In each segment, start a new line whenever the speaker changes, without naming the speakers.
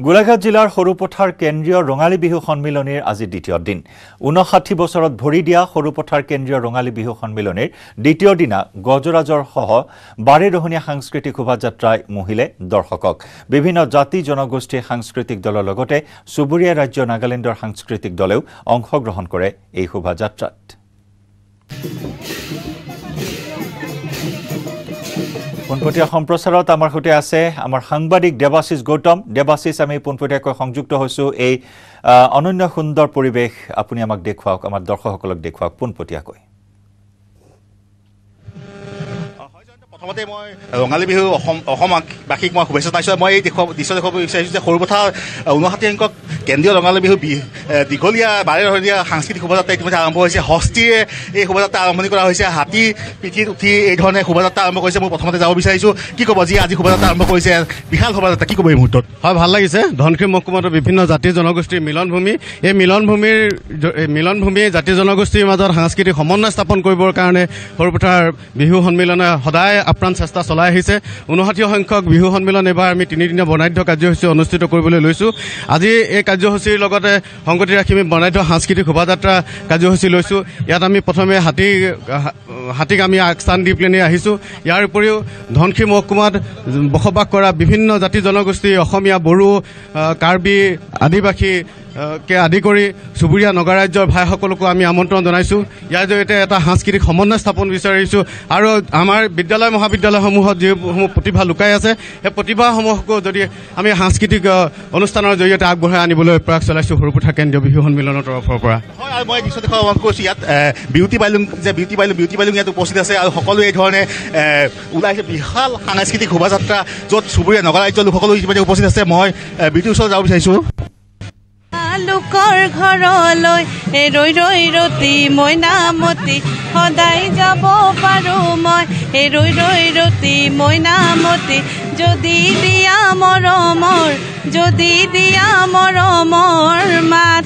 গোলাঘাট জিলাৰ সৰুপথাৰ কেন্দ্ৰীয় ৰঙালী বিহু সন্মিলনীৰ আজি দ্বিতীয় দিন 59 বছৰত ভৰি দিয়া সৰুপথাৰ কেন্দ্ৰীয় ৰঙালী বিহু সন্মিলনীৰ দ্বিতীয় দিনা গজৰাজৰ সহ বাৰেৰহণীয়া সাংস্কৃতিক শোভাযাত্ৰাই মহিলে দৰ্শকক বিভিন্ন জাতি জনগোষ্ঠীৰ সাংস্কৃতিক দলৰ লগতে সুবুৰীয়া ৰাজ্য নাগালেণ্ডৰ সাংস্কৃতিক দলেও অংশগ্ৰহণ কৰে এই শোভাযাত্ৰাত পোনপটীয়া সম্প্ৰচাৰত আমাৰ সৈতে আছে আমাৰ সাংবাদিক দেৱাশিষ গৌতম দেৱাশিষ আমি পোনপটীয়াকৈ সংযুক্ত হৈছো এই অনন্য সুন্দৰ পৰিবেশ আপুনি আমাক দেখুৱাওক আমাৰ দৰ্শকসকলক দেখুৱাওক পোনপটীয়াকৈ
প্ৰথমতে মই ৰঙালী বিহু অসমবাসীক মই শুভেচ্ছা জনাইছোঁ মই এই দৃশ্য দেখুৱাব বিচাৰিছোঁ যে সৰুপথাৰ 59 সংখ্যক কেন্দ্ৰীয় ৰঙালী বিহু দীঘলীয়া বাৰেৰহণীয়া সাংস্কৃতিক শোভাযাত্ৰা ইতিমধ্যে আৰম্ভ হৈছে হস্তিৰে এই শোভাযাত্ৰা আৰম্ভণি কৰা হৈছে হাতী পিঠিত উঠি এই ধৰণে শোভাযাত্ৰা আৰম্ভ কৰিছে মই প্ৰথমতে যাব বিচাৰিছোঁ কি ক'ব যি আজি শোভাযাত্ৰা আৰম্ভ কৰিছে বিশাল শোভাযাত্ৰা কি ক'ব এই মুহূৰ্তত
হয় ভাল লাগিছে ধনশিৰি মহকুমাৰ বিভিন্ন জাতি জনগোষ্ঠীৰ মিলনভূমি এই মিলনভূমি জাতি জনগোষ্ঠীৰ মাজত সাংস্কৃতিক সমন্বয় স্থাপন কৰিবৰ কাৰণে সৰুপথাৰ বিহু সন্মিলনে সদায় আপ্ৰাণ চেষ্টা চলাই আহিছে 59 সংখ্যক বিহু সন্মিলন এবাৰ আমি 3 দিনীয়া বৰ্ণাঢ্য কাৰ্যসূচী অনুষ্ঠিত কৰিবলৈ লৈছোঁ আজি এই কাৰ্যসূচীৰ লগতে সংগতি ৰাখি আমি বৰ্ণাঢ্য সাংস্কৃতিক শোভাযাত্ৰা কাৰ্যসূচী লৈছোঁ ইয়াত আমি প্ৰথমে হাতীক আমি আগস্থান দি পেলাই আহিছোঁ ইয়াৰ উপৰিও ধনশিৰি মহকুমাত বসবাস কৰা বিভিন্ন জাতি জনগোষ্ঠী অসমীয়া বড়ো কাৰ্বি আদিবাসী কে আদি কৰি সুবুৰীয়া নগা ৰাজ্যৰ ভাইসকলকো আমি আমন্ত্ৰণ জনাইছোঁ ইয়াৰ জৰিয়তে এটা সাংস্কৃতিক সমন্বয় স্থাপন বিচাৰিছোঁ আৰু আমাৰ বিদ্যালয় মহাবিদ্যালয়সমূহত যিসমূহ প্ৰতিভা লুকাই আছে সেই প্ৰতিভাসমূহকো যদি আমি সাংস্কৃতিক অনুষ্ঠানৰ জৰিয়তে আগবঢ়াই আনিবলৈ প্ৰয়াস চলাইছোঁ সৰুপথাৰ কেন্দ্ৰীয় বিহু সন্মিলনৰ তৰফৰ পৰা
হয় আৰু মই দৃশ্য দেখুৱাব কৈছোঁ ইয়াত বিউটি বাইলুং ইয়াত উপস্থিত আছে আৰু সকলোৱে এই ধৰণে ওলাইছে বিশাল সাংস্কৃতিক শোভাযাত্ৰা য'ত সুবুৰীয়া নগা ৰাজ্যৰ লোকসকলো ইতিমধ্যে উপস্থিত আছে মই বিউটিৰ ওচৰত যাব বিচাৰিছোঁ
লোকৰ ঘৰলৈ ৰৈ ৰৈ ৰতি মইনামতি সদায় যাব পাৰোঁ মই ৰৈ ৰৈ ৰতি মইনামতি যদি দিয়া মৰমৰ মাত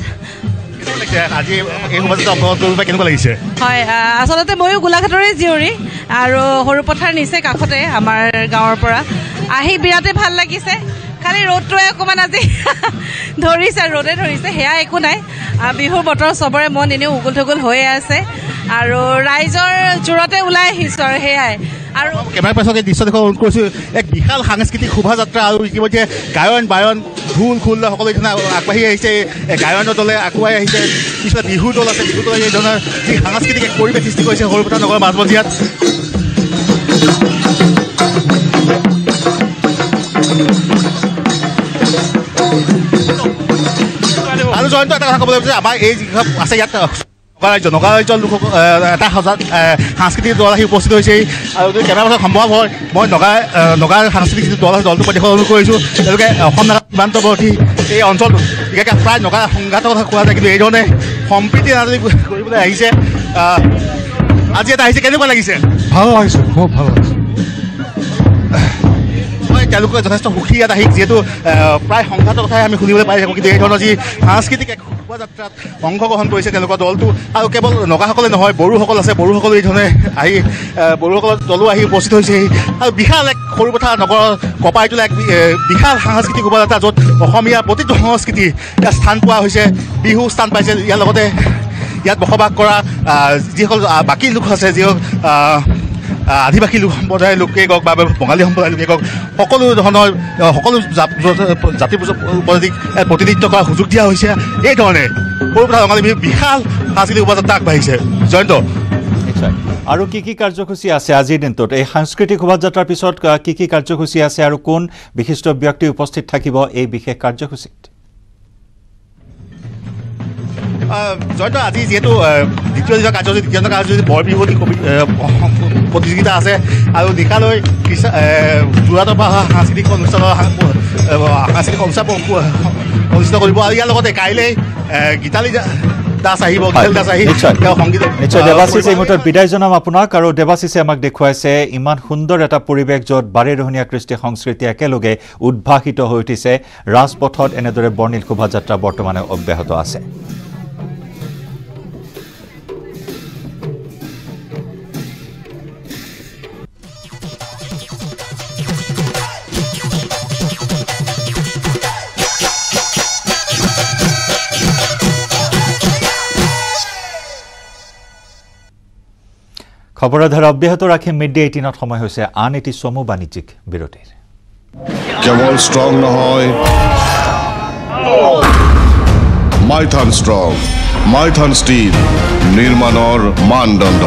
আজি এই শোভাযাত্ৰা অংশগ্ৰহণ কেনেকুৱা লাগিছে
হয় আচলতে ময়ো গোলাঘাটৰে জীয়ৰী আৰু সৰুপথাৰ নিচে কাষতে আমাৰ গাঁৱৰ পৰা আহি বিৰাটেই ভাল লাগিছে খালি ৰ'দটোৱে অকণমান আজি ৰ'দে ধৰিছে সেয়া একো নাই বিহুৰ বতৰ চবৰে মন এনেও উগুল থুগুল হৈয়ে আছে আৰু ৰাইজৰ জোৰতে ওলাই আহিছোঁ আৰু সেয়াই আৰু
কেমেৰা পাৰ্চনে দৃশ্য দেখুৱাব অনুৰোধ কৰিছোঁ এক বিশাল সাংস্কৃতিক শোভাযাত্ৰা আৰু ইতিমধ্যে গায়ন বায়ন ঢোল খোল সকলো ধৰণে আগবাঢ়ি আহিছে গায়নৰ দলে আগুৱাই আহিছে পিছতে বিহু দল আছে বিহু দলে এই ধৰণৰ যি সাংস্কৃতিক এক পৰিৱেশ সৃষ্টি কৰিছে সৰুপথাৰ নগৰৰ মাজমজিয়াত আৰু জয়ন্ত এটা কথা ক'বলৈ যে আমাৰ এই যিখন আছে ইয়াত নগা ৰাজ্যৰ লোকসকল এটা সাংস্কৃতিক দল আহি উপস্থিত হৈছে আৰু যদি কেমেৰা পাছত সম্ভৱ হয় মই নগাৰ সাংস্কৃতিক যিটো দল আছে দলটোৰ প্ৰতি অনুৰোধ কৰিছোঁ তেওঁলোকে অসম নাগা সীমান্তৱৰ্তী এই অঞ্চলটোত বিশেষকৈ প্ৰায় নগা সংঘাতৰ কথা কোৱা যায় কিন্তু এই ধৰণে সম্প্ৰীতি কৰিবলৈ আহিছে আজি এটা আহিছে কেনেকুৱা লাগিছে
ভাল লাগিছে খুব ভাল লাগিছে
তেওঁলোকে যথেষ্ট সুখী ইয়াত আহি যিহেতু প্ৰায় সংঘাতৰ কথাই আমি শুনিবলৈ পাই থাকোঁ কিন্তু এই ধৰণৰ যি সাংস্কৃতিক এক শোভাযাত্ৰাত অংশগ্ৰহণ কৰিছে তেওঁলোকৰ দলটো আৰু কেৱল নগাসকলে নহয় বড়োসকল আছে বড়োসকলো এই ধৰণে আহি বড়োসকলৰ দলো আহি উপস্থিত হৈছেহি আৰু বিশাল এক সৰুপথাৰ নগৰৰ কপাই তোলা এক বিশাল সাংস্কৃতিক শোভাযাত্ৰা য'ত অসমীয়া প্ৰতিটো সংস্কৃতি ইয়াত স্থান পোৱা হৈছে বিহু স্থান পাইছে ইয়াৰ লগতে ইয়াত বসবাস কৰা যিসকল বাকী লোক আছে যিসকল আদিবাসী লোক সম্প্ৰদায়ৰ লোকেই কওক বা বঙালী সম্প্ৰদায়ৰ লোকেই কওক সকলো ধৰণৰ সকলো জাতি উপজাতিক প্ৰতিনিধিত্ব কৰাৰ সুযোগ দিয়া হৈছে এই ধৰণে সৰুপথাৰ ৰঙালী বিহু বিশাল সাংস্কৃতিক শোভাযাত্ৰা আগবাঢ়িছে জয়ন্ত
আৰু কি কাৰ্যসূচী আছে আজিৰ দিনটোত এই সাংস্কৃতিক শোভাযাত্ৰাৰ পিছত কি কাৰ্যসূচী আছে আৰু কোন বিশিষ্ট ব্যক্তি উপস্থিত থাকিব এই বিশেষ কাৰ্যসূচীত
জয়ন্ত আজি যিহেতু দ্বিতীয় দিনৰ কাৰ্যসূচী বৰ বিহুৱতী প্ৰতিযোগিতা আছে আৰু নিশালৈ যোৰহাটৰ পৰা সাংস্কৃতিক অনুষ্ঠান অনুষ্ঠিত কৰিব আৰু ইয়াৰ লগতে কাইলৈ গীতালী দাস আহিব
নিশ্চয় দেৱাশিষ এই মুহূৰ্তত বিদায় জনাম আপোনাক আৰু দেৱাশিষে আমাক দেখুৱাইছে ইমান সুন্দৰ এটা পৰিৱেশ য'ত বাৰেৰহণীয়া কৃষ্টি সংস্কৃতি একেলগে উদ্ভাসিত হৈ উঠিছে ৰাজপথত এনেদৰে বৰ্ণিল শোভাযাত্ৰা বৰ্তমানে অব্যাহত আছে খবৰৰ ধাৰা অব্যাহত ৰাখি মিড ডে 18ত সময় হৈছে আন এটি চমু বাণিজ্যিক বিৰতিৰ
কেৱল ষ্ট্ৰং নহয় মাইথান ষ্ট্ৰং মাইথান ষ্টীল নিৰ্মাণৰ মানদণ্ড